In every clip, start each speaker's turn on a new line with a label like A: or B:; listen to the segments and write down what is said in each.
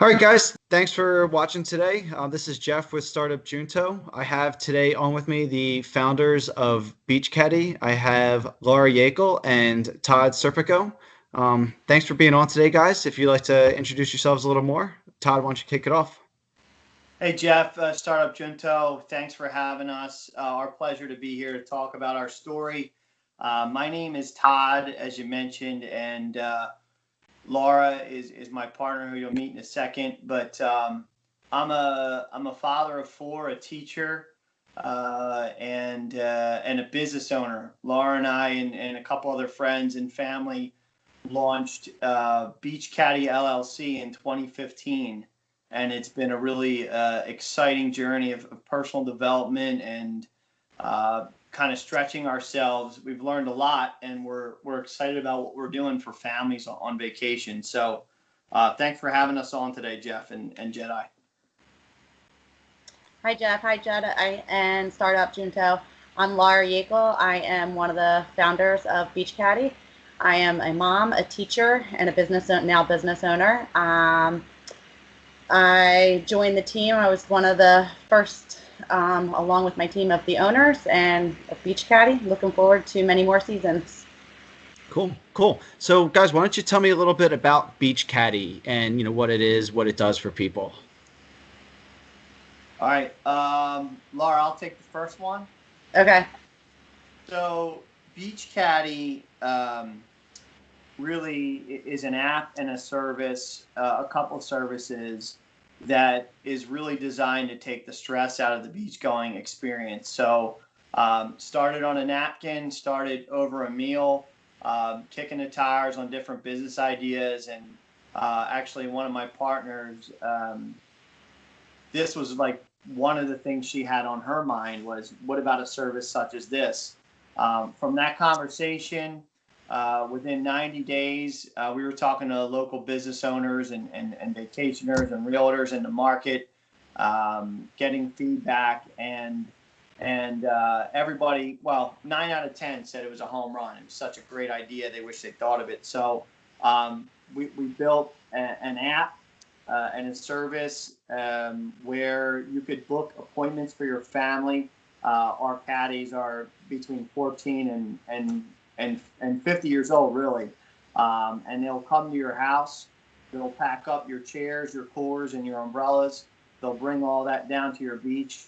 A: All right, guys, thanks for watching today. This is Jeff with Startup Junto. I have today on with me the founders of Beach Caddy. I have Laura Yeakel and Todd Serpico. Thanks for being on today, guys. If you'd like to introduce yourselves a little more, Todd, why don't you kick it off?
B: Hey Jeff, Startup Junto, thanks for having us. Our pleasure to be here to talk about our story. My name is Todd, as you mentioned, and Laura is my partner, who you'll meet in a second. But I'm a father of four, a teacher, and a business owner. Laura and I and a couple other friends and family launched Beach Caddy LLC in 2015, and it's been a really exciting journey of personal development and kind of stretching ourselves. We've learned a lot, and we're excited about what we're doing for families on vacation. So, thanks for having us on today, Jeff and Jedi.
C: Hi, Jeff. Hi, Jedi and Startup Junto. I'm Laura Yeakel. I am one of the founders of Beach Caddy. I am a mom, a teacher, and a business owner. I joined the team. I was one of the first, along with my team of the owners and of Beach Caddy. Looking forward to many more seasons.
A: Cool. So, guys, why don't you tell me a little bit about Beach Caddy and what it is, what it does for people?
B: All right, Laura, I'll take the first one.
C: Okay.
B: So, Beach Caddy really is an app and a service, a couple of services that is really designed to take the stress out of the beach going experience. So started on a napkin, started over a meal, kicking the tires on different business ideas. And actually one of my partners, this was like one of the things she had on her mind was, what about a service such as this? From that conversation, within 90 days, we were talking to local business owners and vacationers and realtors in the market, getting feedback, and everybody, well, 9 out of 10 said it was a home run. It was such a great idea. They wish they thought of it. So we built an app and a service where you could book appointments for your family. Our caddies are between 14 and 50 years old, really. And they'll come to your house. They'll pack up your chairs, your coolers, and your umbrellas. They'll bring all that down to your beach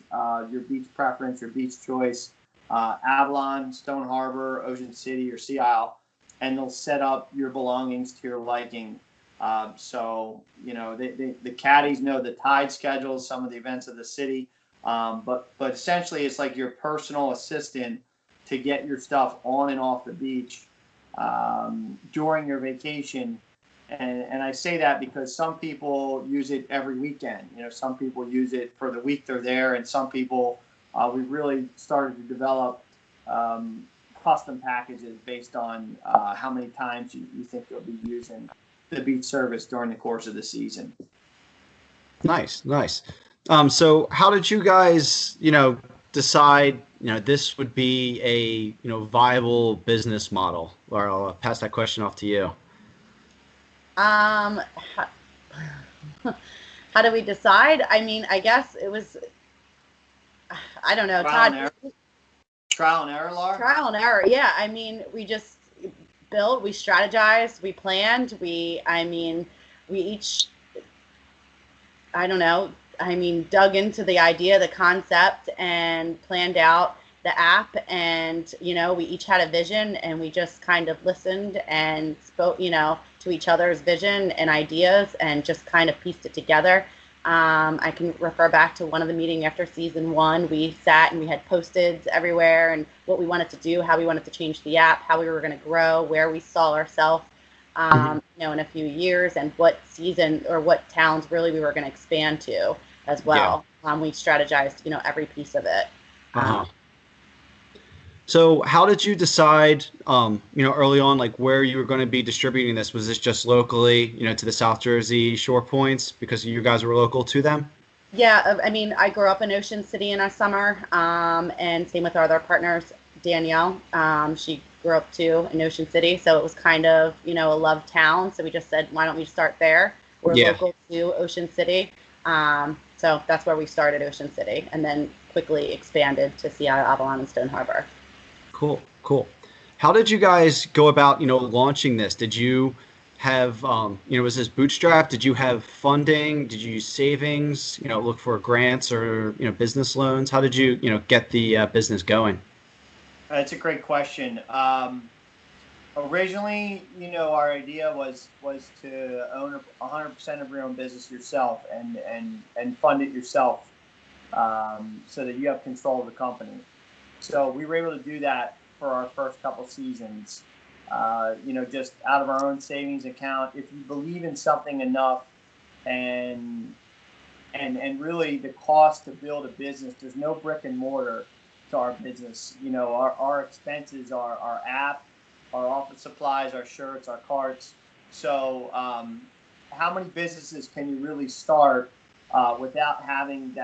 B: preference, your beach choice, Avalon, Stone Harbor, Ocean City, or Sea Isle, and they'll set up your belongings to your liking. So, the caddies know the tide schedules, some of the events of the city. But essentially, it's like your personal assistant to get your stuff on and off the beach during your vacation. And I say that because some people use it every weekend. Some people use it for the week they're there, and some people, we've really started to develop custom packages based on how many times you think you'll be using the beach service during the course of the season.
A: Nice. So how did you guys, decide, this would be a, viable business model? Or I'll pass that question off to you.
C: How do we decide? I mean, I guess it was, I don't know, Todd.
B: Trial and error, Laura?
C: Trial and error, yeah. I mean, we just built, we strategized, we planned, we each, dug into the idea, the concept, and planned out the app. And, we each had a vision, and we just kind of listened and spoke, to each other's vision and ideas, and just kind of pieced it together. I can refer back to one of the meetings after season 1. We sat and we had Post-its everywhere, and what we wanted to do, how we wanted to change the app, how we were going to grow, where we saw ourselves, in a few years, and what season or what towns really we were going to expand to as well. Yeah. We strategized, every piece of it.
A: So how did you decide, early on, like where you were going to be distributing this? Was this just locally, to the South Jersey shore points because you guys were local to them?
C: Yeah, I grew up in Ocean City in the summer, and same with our other partners, Danielle. She grew up too in Ocean City, so it was kind of, a love town. So we just said, why don't we start there? We're
A: Yeah.
C: local to Ocean City. So that's where we started, Ocean City, and then quickly expanded to Seattle, Avalon, and Stone Harbor.
A: Cool, cool. How did you guys go about, launching this? Did you have, was this bootstrap? Did you have funding? Did you use savings, look for grants or, business loans? How did you, get the business going?
B: That's a great question. Originally, our idea was to own 100% of your own business yourself and fund it yourself, so that you have control of the company. So we were able to do that for our first couple seasons. Just out of our own savings account. If you believe in something enough, and really the cost to build a business, there's no brick and mortar to our business. Our expenses are our app, our office supplies, our shirts, our carts. So how many businesses can you really start without having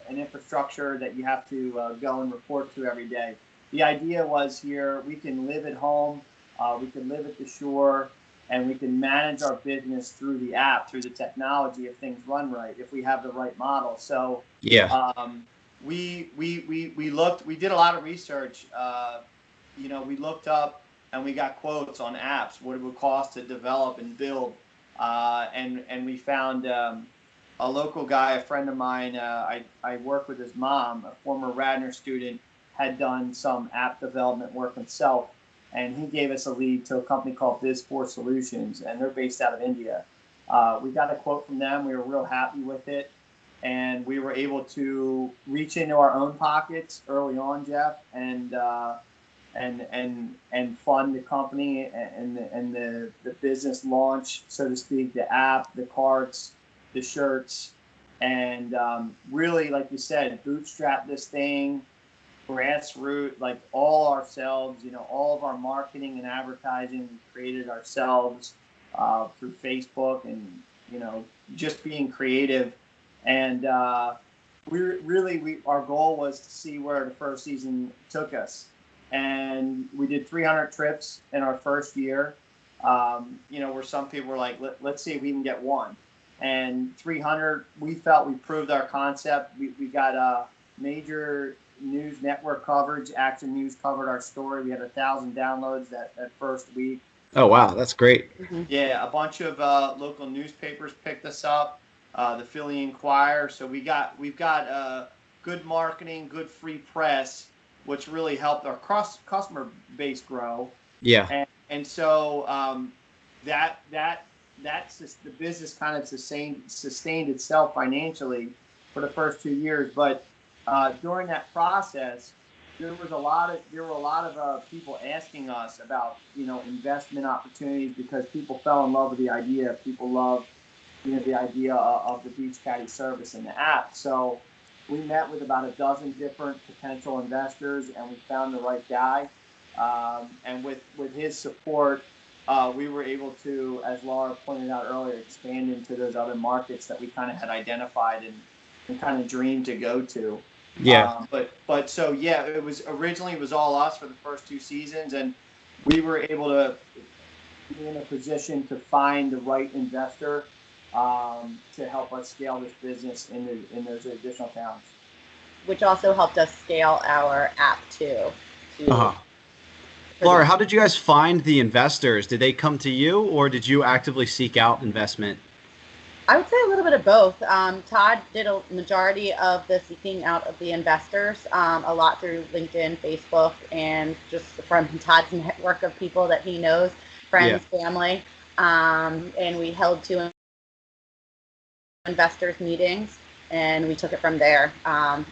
B: an infrastructure that you have to go and report to every day? The idea was here, we can live at home, we can live at the shore, and we can manage our business through the app, through the technology, if things run right, if we have the right model. So
A: Yeah.
B: we looked, we did a lot of research. We looked up and we got quotes on apps, what it would cost to develop and build. And we found a local guy, a friend of mine. I work with his mom, a former Radnor student, had done some app development work himself. And he gave us a lead to a company called Biz4 Solutions, and they're based out of India. We got a quote from them. We were real happy with it. And we were able to reach into our own pockets early on, Jeff, and fund the company and the business launch, so to speak, the app, the carts, the shirts, and really, like you said, bootstrap this thing, grassroots, like all ourselves. All of our marketing and advertising we created ourselves through Facebook, and just being creative. And our goal was to see where the first season took us. And we did 300 trips in our first year, where some people were like, let's see if we can get one. And 300, we felt we proved our concept. We got major news network coverage. Action News covered our story. We had 1,000 downloads that first week.
A: Oh, wow. That's great.
C: Mm-hmm.
B: Yeah, a bunch of local newspapers picked us up, the Philly Inquirer. So we've got good marketing, good free press, which really helped our customer base grow.
A: Yeah.
B: And so that's just, the business kind of sustained itself financially for the first 2 years. But during that process, there were a lot of people asking us about investment opportunities, because people fell in love with the idea. People love the idea of the Beach Caddy service and the app. So we met with about a dozen different potential investors, and we found the right guy. And with his support, we were able to, as Laura pointed out earlier, expand into those other markets that we kind of had identified and kind of dreamed to go to.
A: Yeah.
B: But so yeah, it was all us for the first 2 seasons, and we were able to be in a position to find the right investor to help us scale this business in those additional towns.
C: Which also helped us scale our app too.
A: Laura, how did you guys find the investors? Did they come to you, or did you actively seek out investment?
C: I would say a little bit of both. Todd did a majority of the seeking out of the investors, a lot through LinkedIn, Facebook, and just from Todd's network of people that he knows, friends, family. And we held 2 investors meetings, and we took it from there,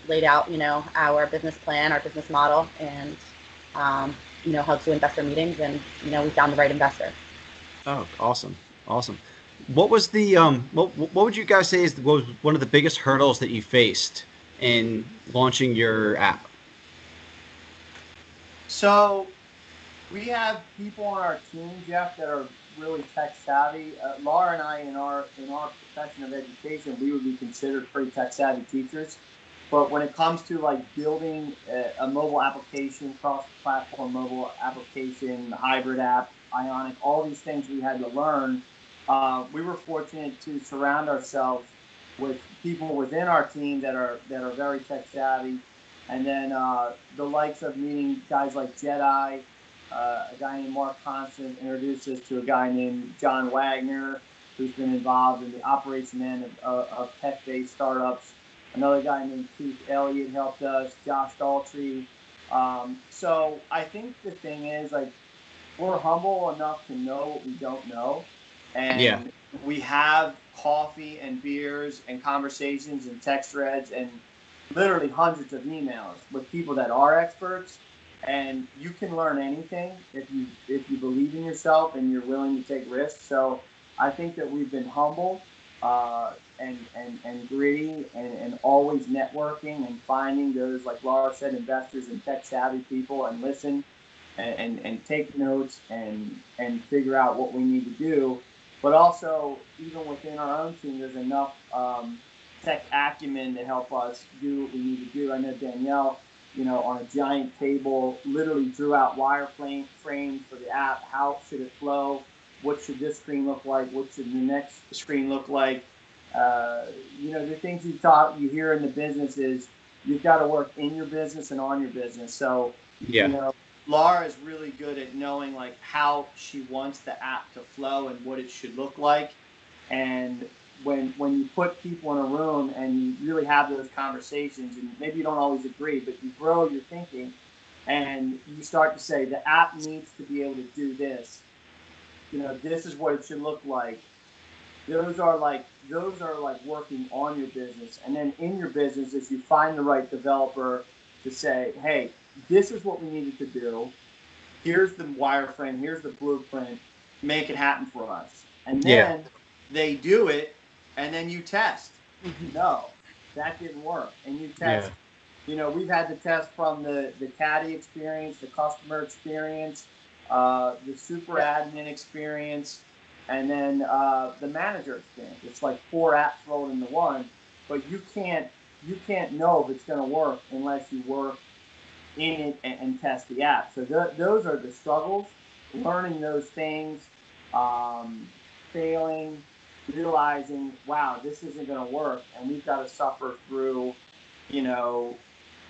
C: laid out, our business plan, our business model, and, held 2 investor meetings, and, we found the right investor.
A: Oh, awesome. Awesome. What was the what would you guys say was one of the biggest hurdles that you faced in launching your app?
B: So we have people on our team, Jeff, that are really tech savvy. Laura and I, in our profession of education, we would be considered pretty tech savvy teachers. But when it comes to like building a mobile application, cross-platform mobile application, hybrid app, Ionic, all these things we had to learn. we were fortunate to surround ourselves with people within our team that are very tech savvy, and then the likes of meeting guys like Jedi, a guy named Mark Constant introduced us to a guy named John Wagner, who's been involved in the operation end of tech-based startups. Another guy named Keith Elliott helped us. Josh Daltrey. So I think the thing is, like, we're humble enough to know what we don't know,
A: Yeah.
B: and we have coffee and beers and conversations and text threads and literally hundreds of emails with people that are experts. And you can learn anything if you believe in yourself and you're willing to take risks. So I think that we've been humble, and gritty, and always networking and finding those, like Laura said, investors and tech savvy people, and listen and take notes and figure out what we need to do. But also, even within our own team, there's enough tech acumen to help us do what we need to do. I know Danielle, on a giant table, literally drew out frames for the app. How should it flow? What should this screen look like? What should the next screen look like? The things you hear in the business is you've got to work in your business and on your business. So,
A: Yeah.
B: Laura is really good at knowing, like, how she wants the app to flow and what it should look like. And when you put people in a room and you really have those conversations, and maybe you don't always agree, but you grow your thinking and you start to say the app needs to be able to do this. This is what it should look like. Those are like working on your business, and then in your business, if you find the right developer to say, hey, this is what we needed to do. Here's the wireframe. Here's the blueprint. Make it happen for us. And
A: Yeah.
B: then they do it, and then you test. No, that didn't work. And you test. We've had to test from the caddy experience, the customer experience, the super admin experience, and then the manager experience. It's like 4 apps rolled into one, but you can't know if it's going to work unless you work in it and test the app. So those are the struggles, learning those things, failing, realizing, wow, this isn't going to work, and we've got to suffer through,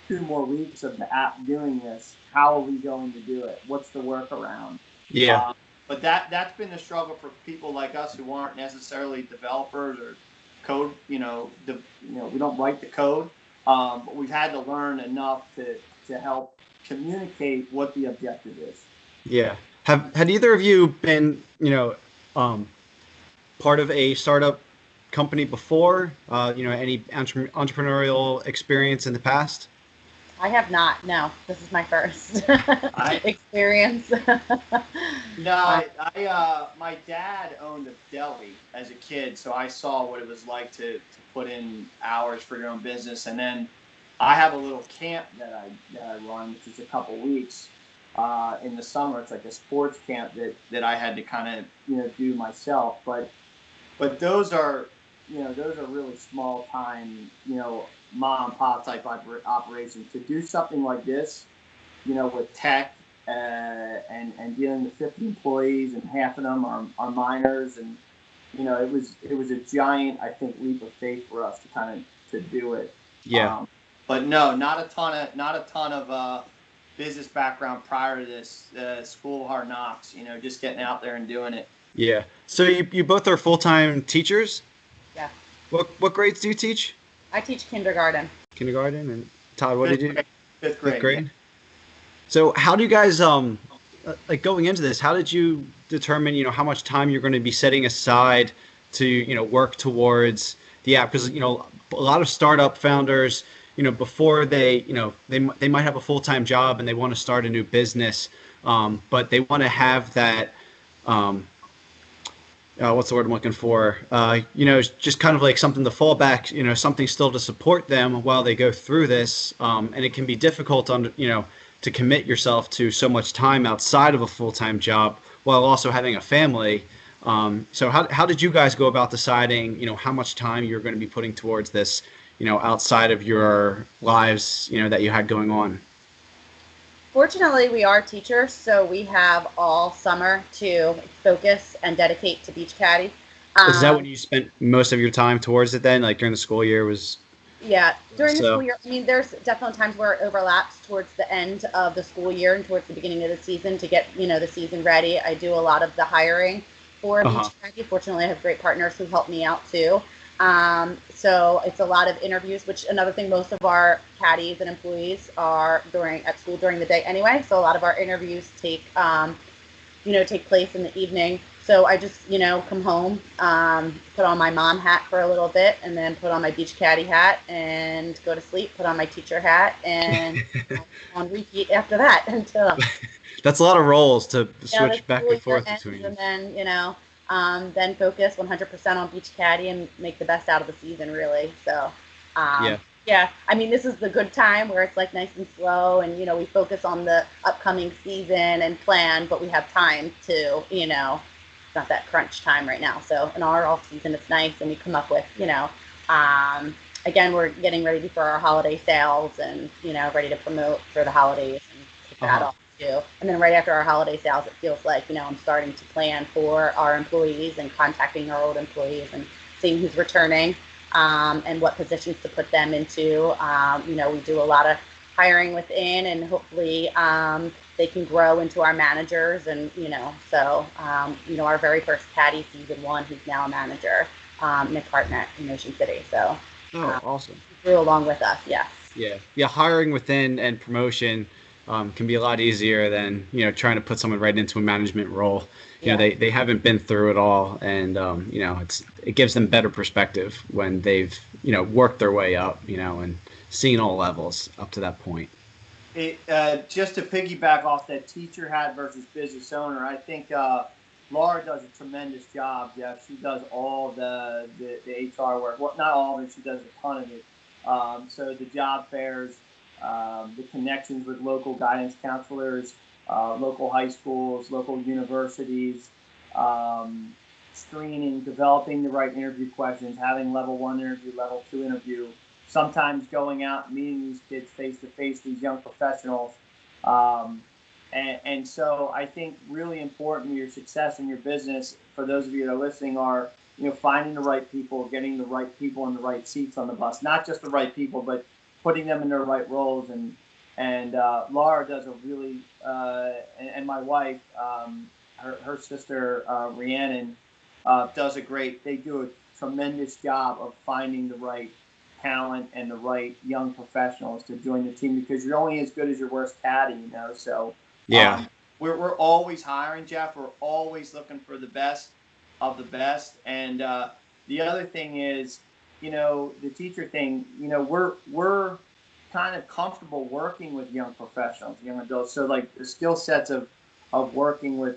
B: 2 more weeks of the app doing this. How are we going to do it? What's the workaround?
A: Yeah.
B: But that's been the struggle for people like us who aren't necessarily developers or code. We don't write the code, but we've had to learn enough to help communicate what the objective is.
A: Yeah. Had either of you been, part of a startup company before? Any entrepreneurial experience in the past?
C: I have not. No, this is my first experience.
B: No, my dad owned a deli as a kid, so I saw what it was like to put in hours for your own business. And then I have a little camp that I run, which is a couple weeks in the summer. It's like a sports camp that I had to kind of do myself. But those are really small time mom and pop type operations. To do something like this, with tech and dealing with 50 employees, and half of them are minors, and it was a giant, I think, leap of faith for us to do it.
A: Yeah.
B: But no, not a ton of business background prior to this. School of Hard Knocks, just getting out there and doing it.
A: Yeah. So you both are full-time teachers?
C: Yeah.
A: What grades do you teach?
C: I teach kindergarten.
A: Kindergarten. And Todd, what did you?
B: Fifth grade.
A: Fifth grade. So how do you guys like going into this? How did you determine how much time you're going to be setting aside to work towards the app? Because a lot of startup founders before they they might have a full-time job and they want to start a new business, but they want to have that. What's the word I'm looking for? Just kind of like something to fall back, something still to support them while they go through this. And it can be difficult to commit yourself to so much time outside of a full-time job while also having a family. So how did you guys go about deciding, how much time you're going to be putting towards this, outside of your lives, that you had going on?
C: Fortunately, we are teachers, so we have all summer to focus and dedicate to Beach Caddy.
A: Is that when you spent most of your time towards it then? Like during the school year was
C: Yeah, during the
A: so?
C: school year, I mean, there's definitely times where it overlaps towards the end of the school year and towards the beginning of the season to get, the season ready. I do a lot of the hiring for
A: Uh-huh.
C: Beach Caddy. Fortunately, I have great partners who help me out too. So it's a lot of interviews, which another thing, most of our caddies and employees are at school during the day anyway. So a lot of our interviews take place in the evening. So I just, come home, put on my mom hat for a little bit, and then put on my beach caddy hat and go to sleep, put on my teacher hat, and on repeat after that until
A: That's a lot of roles to
C: the
A: switch back
C: school
A: and
C: year
A: forth
C: ends,
A: between.
C: and then focus 100% on beach caddy and make the best out of the season, really. So,
A: Yeah.
C: yeah, I mean, this is the good time where it's like nice and slow, and we focus on the upcoming season and plan, but we have time to, it's not that crunch time right now. So in our off season, it's nice, and we come up with, again, we're getting ready for our holiday sales, and ready to promote for the holidays and kick that
A: Uh-huh.
C: off too. And then right after our holiday sales, it feels like I'm starting to plan for our employees and contacting our old employees and seeing who's returning, and what positions to put them into. We do a lot of hiring within, and hopefully they can grow into our managers. And our very first caddy, season 1, he's now a manager, Nick Hartnett in Ocean City. So
A: Oh, awesome.
C: he grew along with us. Yes.
A: Yeah. Yeah. Hiring within and promotion can be a lot easier than, trying to put someone right into a management role.
C: Yeah.
A: They haven't been through it all, and it gives them better perspective when they've worked their way up, and seen all levels up to that point.
B: Just to piggyback off that teacher hat versus business owner, I think Laura does a tremendous job. Yeah, she does all the HR work. Well, not all of it. She does a ton of it. So the job fairs, the connections with local guidance counselors, local high schools, local universities, screening, developing the right interview questions, having level 1 interview, level 2 interview, sometimes going out and meeting these kids face to face, these young professionals. Um, and so I think really important to your success in your business, for those of you that are listening, are finding the right people, getting the right people in the right seats on the bus, not just the right people, but putting them in their right roles. And Laura does a really, and my wife, her sister Rhiannon, they do a tremendous job of finding the right talent and the right young professionals to join the team, because you're only as good as your worst caddy, So
A: Yeah.
B: we're always hiring, Jeff. We're always looking for the best of the best. And the other thing is, the teacher thing. We're kind of comfortable working with young professionals, young adults. So like the skill sets of working with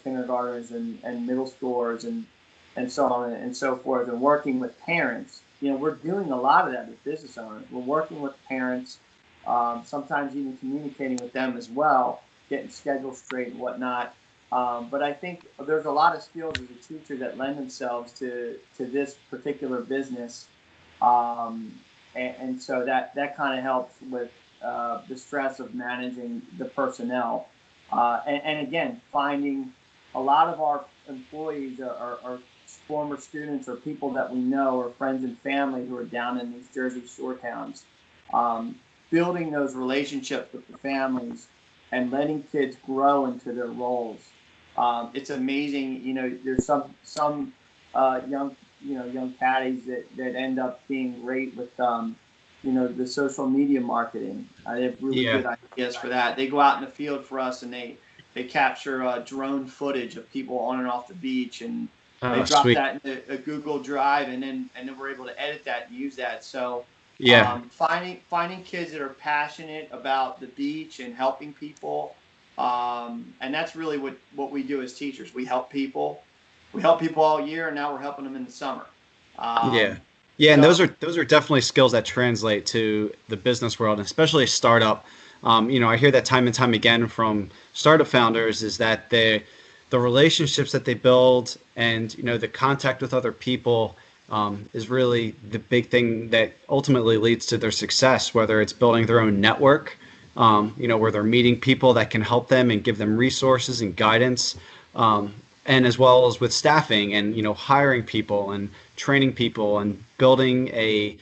B: kindergartners and middle schoolers and so on and so forth, and working with parents. We're doing a lot of that with business owners. We're working with parents, sometimes even communicating with them as well, getting schedules straight and whatnot. But I think there's a lot of skills as a teacher that lend themselves to this particular business. And so that kind of helps with the stress of managing the personnel. And again, finding a lot of our employees are former students or people that we know, or friends and family who are down in these Jersey Shore towns. Building those relationships with the families and letting kids grow into their roles. It's amazing. There's some young caddies that end up being great with the social media marketing. They have really
A: Yeah.
B: good ideas for that. They go out in the field for us, and they capture drone footage of people on and off the beach, and they
A: Oh,
B: drop
A: sweet.
B: that in a Google Drive, and then we're able to edit that and use that. So
A: Yeah.
B: finding kids that are passionate about the beach and helping people, and that's really what we do as teachers. We help people. We help people all year, and now we're helping them in the summer.
A: Yeah.
B: Um,
A: Yeah, and those
B: so
A: are those are definitely skills that translate to the business world, and especially a startup. I hear that time and time again from startup founders is that the relationships that they build and the contact with other people is really the big thing that ultimately leads to their success, whether it's building their own network, where they're meeting people that can help them and give them resources and guidance. and as well as with staffing and hiring people and training people and building a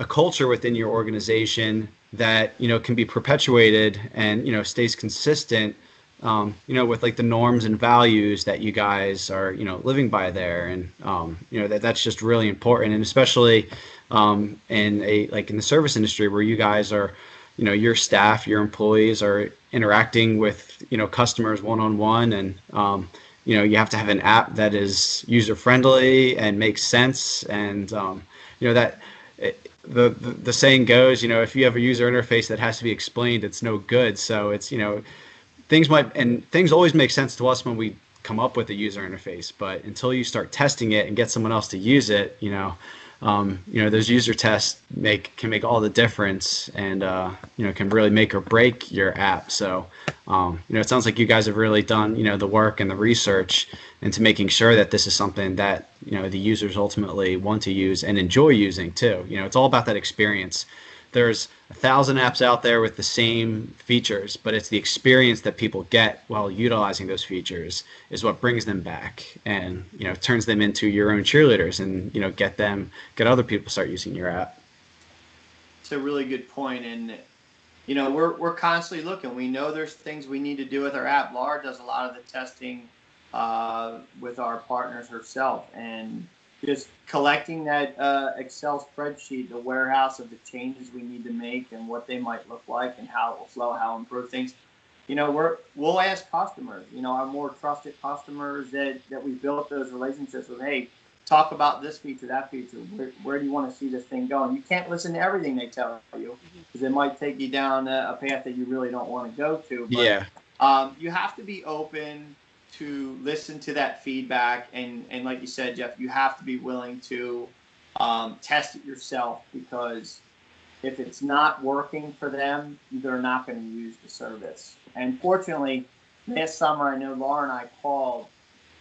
A: culture within your organization that can be perpetuated and stays consistent, with like the norms and values that you guys are living by there. And that's just really important, and especially in in the service industry where you guys are, your staff, your employees are interacting with customers one-on-one, and you have to have an app that is user friendly and makes sense. And that the saying goes, if you have a user interface that has to be explained, it's no good. So it's things always make sense to us when we come up with a user interface, but until you start testing it and get someone else to use it, those user tests can make all the difference, and can really make or break your app. So it sounds like you guys have really done the work and the research into making sure that this is something that the users ultimately want to use and enjoy using too. It's all about that experience. There's 1,000 apps out there with the same features, but it's the experience that people get while utilizing those features is what brings them back, and turns them into your own cheerleaders, and get other people to start using your app.
B: It's a really good point, and we're constantly looking. We know there's things we need to do with our app. Laura does a lot of the testing with our partners herself, and just collecting that Excel spreadsheet, the warehouse of the changes we need to make and what they might look like and how it will flow, how to improve things. We'll ask customers, our more trusted customers that we built those relationships with, hey, talk about this feature, that feature. Where do you want to see this thing going? You can't listen to everything they tell you, because it might take you down a path that you really don't want to go to. But,
A: yeah.
B: You have to be open to listen to that feedback, and like you said, Jeff, you have to be willing to test it yourself, because if it's not working for them, they're not going to use the service. And fortunately, last summer, I know Laura and I called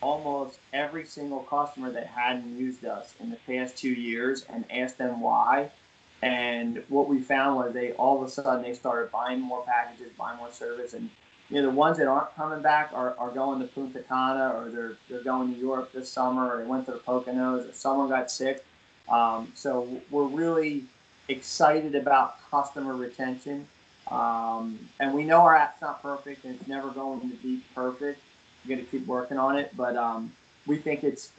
B: almost every single customer that hadn't used us in the past 2 years and asked them why. And what we found was all of a sudden they started buying more packages, buying more service, and the ones that aren't coming back are going to Punta Cana, or they're going to Europe this summer, or they went to the Poconos, or someone got sick. So we're really excited about customer retention. And we know our app's not perfect, and it's never going to be perfect. We're going to keep working on it, but we think it's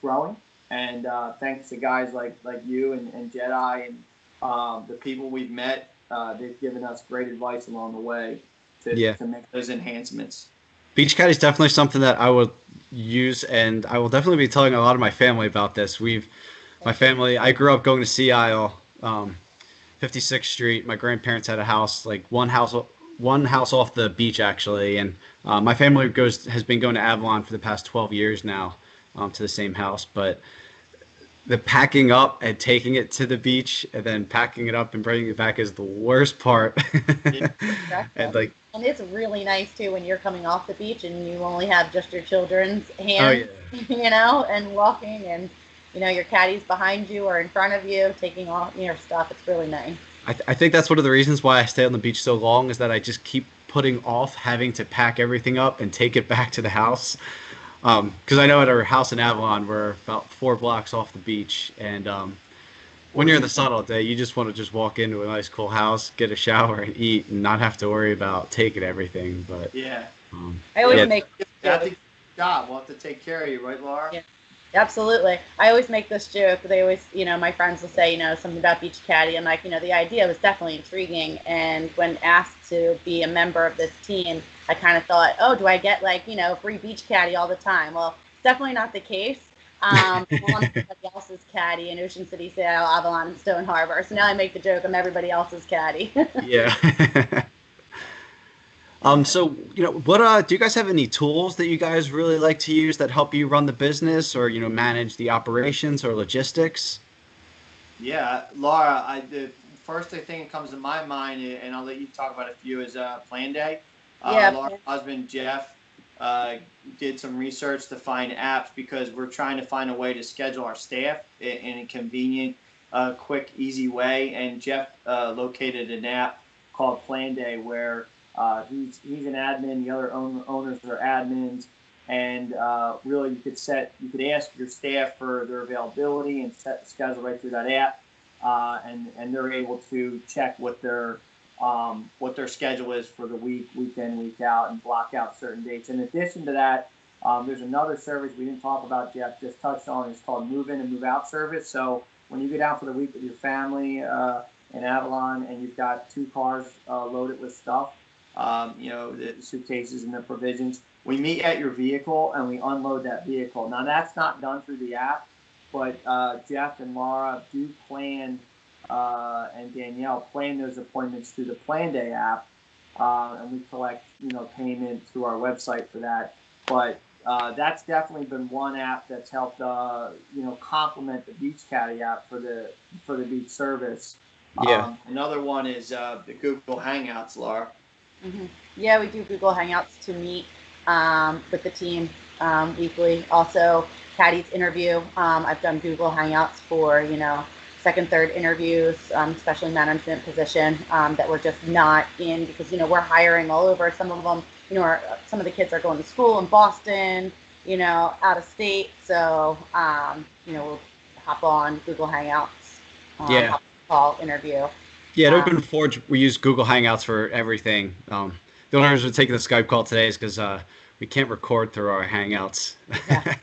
B: growing. And thanks to guys like you and Jedi and the people we've met, they've given us great advice along the way to make those enhancements.
A: Beach Caddy is definitely something that I would use, and I will definitely be telling a lot of my family about this. My family, I grew up going to Sea Isle, 56th Street. My grandparents had a house, like one house off the beach actually, and my family has been going to Avalon for the past 12 years now, to the same house. But the packing up and taking it to the beach and then packing it up and bringing it back is the worst part.
C: And it's really nice too when you're coming off the beach and you only have just your children's hands, and walking, and your caddies behind you or in front of you taking off your stuff. It's really nice.
A: I think that's one of the reasons why I stay on the beach so long, is that I just keep putting off having to pack everything up and take it back to the house. Because I know at our house in Avalon, we're about 4 blocks off the beach, and when you're in the sun all day, you just want to just walk into a nice cool house, get a shower, and eat, and not have to worry about taking everything. But
C: I always make
B: job. We'll have to take care of you, right, Laura?
C: Yeah. Absolutely. I always make this joke. They always, my friends will say, something about Beach Caddy. I'm like, the idea was definitely intriguing. And when asked to be a member of this team, I kind of thought, oh, do I get free Beach Caddy all the time? Well, it's definitely not the case. I'm somebody else's caddy in Ocean City, Seattle, Avalon, and Stone Harbor. So now I make the joke I'm everybody else's caddy.
A: Yeah. So, what do you guys have any tools that you guys really like to use that help you run the business, or manage the operations or logistics?
B: Yeah, Laura, the first thing that comes to my mind, and I'll let you talk about a few, is Plan Day. Laura's husband Jeff did some research to find apps, because we're trying to find a way to schedule our staff in a convenient, quick, easy way. And Jeff located an app called Plan Day, where he's an admin, the other owners are admins, And really, you could ask your staff for their availability and set the schedule right through that app, and they're able to check what their schedule is for the week in, week out, and block out certain dates. In addition to that, there's another service we didn't talk about, Jeff just touched on. It's called Move In and Move Out service. So when you get out for the week with your family in Avalon and you've got 2 cars loaded with stuff, the suitcases and the provisions, we meet at your vehicle and we unload that vehicle. Now that's not done through the app, but Jeff and Laura do plan and Danielle plan those appointments through the Plan Day app, and we collect payment through our website for that. But that's definitely been one app that's helped complement the Beach Caddy app for the beach service.
A: Yeah.
B: Another one is the Google Hangouts, Laura.
C: Mm-hmm. Yeah, we do Google Hangouts to meet with the team weekly. Also, Caddy's interview. I've done Google Hangouts for second, third interviews, especially management position that we're just not in because we're hiring all over. Some of them, some of the kids are going to school in Boston, out of state. So we'll hop on Google Hangouts.
A: Yeah.
C: Call interview.
A: Yeah, at OpenForge, we use Google Hangouts for everything. The only reason we're taking the Skype call today is because we can't record through our Hangouts. Yeah.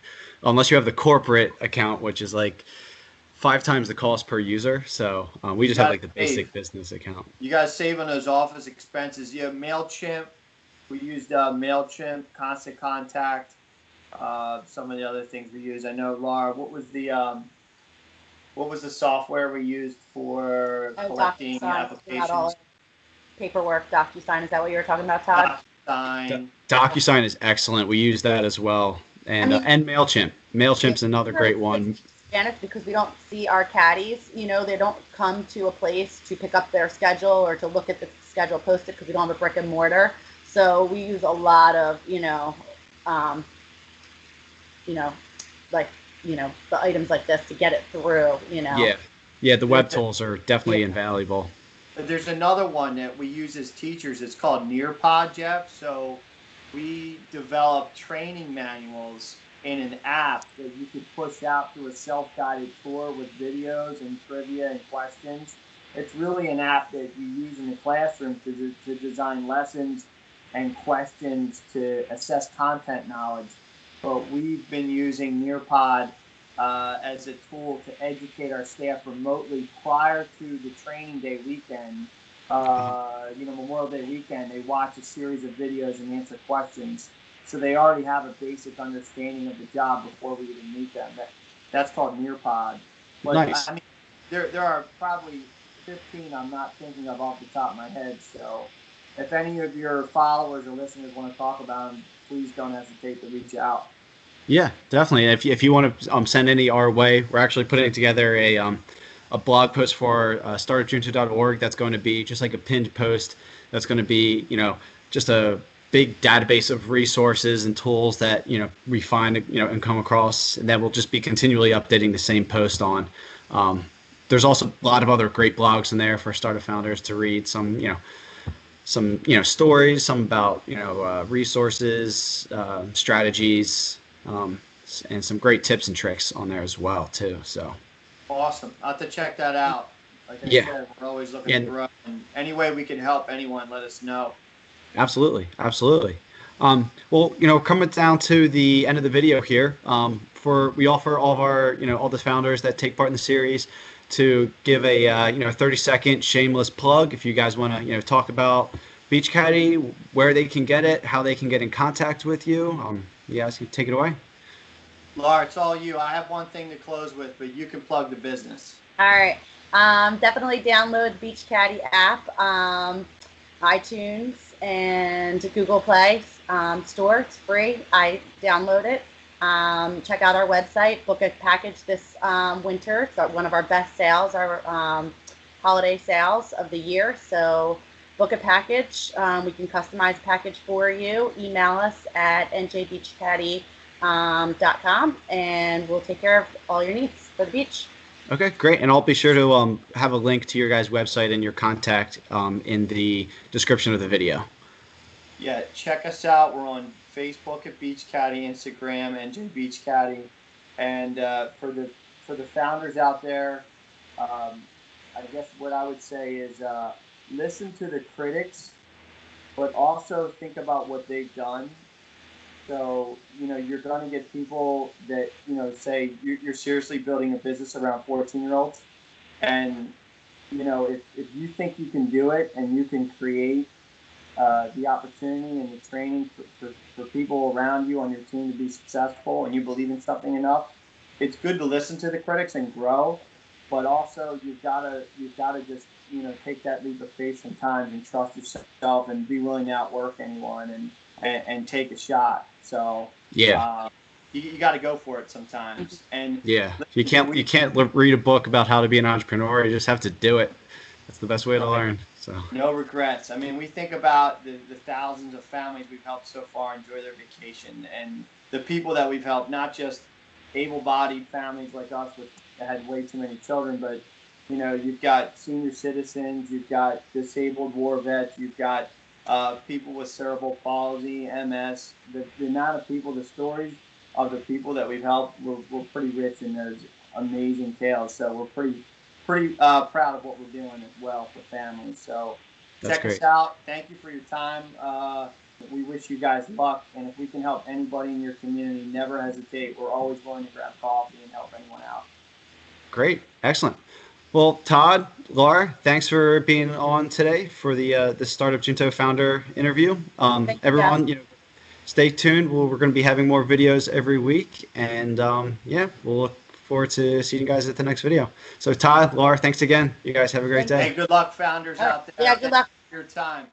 A: Unless you have the corporate account, which is like 5 times the cost per user. So we just have like the basic business account.
B: You guys save on those office expenses. You have MailChimp. We used MailChimp, Constant Contact, some of the other things we use. I know, Laura, what was the software we used for collecting applications?
C: Paperwork, DocuSign. Is that what you were talking about, Todd?
A: DocuSign is excellent. We use that as well. And and MailChimp. MailChimp's another great one.
C: Spanish because we don't see our caddies. They don't come to a place to pick up their schedule or to look at the schedule posted because we don't have a brick and mortar. So we use a lot of the items like this to get it through.
A: Yeah. The web tools are definitely invaluable.
B: But there's another one that we use as teachers. It's called Nearpod, Jeff. So we developed training manuals in an app that you could push out through a self-guided tour with videos and trivia and questions. It's really an app that you use in the classroom to design lessons and questions to assess content knowledge. But we've been using Nearpod as a tool to educate our staff remotely prior to the training day weekend. Memorial Day weekend, they watch a series of videos and answer questions. So they already have a basic understanding of the job before we even meet them. That's called Nearpod. But,
A: nice.
B: There are probably 15 I'm not thinking of off the top of my head. So if any of your followers or listeners want to talk about them, please don't hesitate to reach out.
A: Yeah, definitely. If you want to send any our way, we're actually putting together a blog post for startupjunto.org that's going to be just like a pinned post that's going to be, just a big database of resources and tools that, we find, and come across, and that we'll just be continually updating the same post on. There's also a lot of other great blogs in there for startup founders to read. Some stories, some about, resources, strategies, and some great tips and tricks on there as well too. So
B: awesome. I'll have to check that out. Like I said, we're always looking to grow. And any way we can help anyone, let us know.
A: Absolutely. Well, coming down to the end of the video here, we offer all of our, all the founders that take part in the series to give a 30-second shameless plug. If you guys want to, talk about Beach Caddy, where they can get it, how they can get in contact with you. You guys can take it away.
B: Laura, it's all you. I have one thing to close with, but you can plug the business.
C: All right. Definitely download the Beach Caddy app, iTunes and Google Play store. It's free. I download it. Check out our website. Book a package this winter. It's one of our best sales, our holiday sales of the year. So book a package. We can customize a package for you. Email us at njbeachcaddy.com and we'll take care of all your needs for the beach.
A: Okay, great. And I'll be sure to have a link to your guys' website and your contact in the description of the video.
B: Yeah, check us out. We're on Facebook at Beach Caddy, Instagram NJ Beach Caddy, and for the founders out there, I guess what I would say is listen to the critics, but also think about what they've done. So, you're going to get people that, say you're seriously building a business around 14-year-olds. And, if you think you can do it and you can create the opportunity and the training for people around you on your team to be successful, and you believe in something enough, it's good to listen to the critics and grow. But also you've gotta just, take that leap of faith sometimes and trust yourself and be willing to outwork anyone and take a shot. So
A: yeah,
B: you got to go for it sometimes. And
A: yeah, you can't read a book about how to be an entrepreneur. You just have to do it. That's the best way to learn. So
B: no regrets. I mean, we think about the thousands of families we've helped so far enjoy their vacation, and the people that we've helped, not just able-bodied families like us that had way too many children, but you've got senior citizens, you've got disabled war vets, you've got people with cerebral palsy, MS. The amount of people, the stories of the people that we've helped, we're pretty rich in those amazing tales. So we're pretty proud of what we're doing as well for families. So check us out. Thank you for your time. We wish you guys luck, and if we can help anybody in your community, never hesitate. We're always willing to grab coffee and help anyone out.
A: Great, excellent. Well, Todd, Laura, thanks for being on today for the Startup Junto founder interview. Everyone, stay tuned. We're going to be having more videos every week, and we'll look forward to seeing you guys at the next video. So, Todd, Laura, thanks again. You guys have a great day.
B: Hey, good luck, founders out there.
C: Yeah, good luck.
B: Thank you for your time.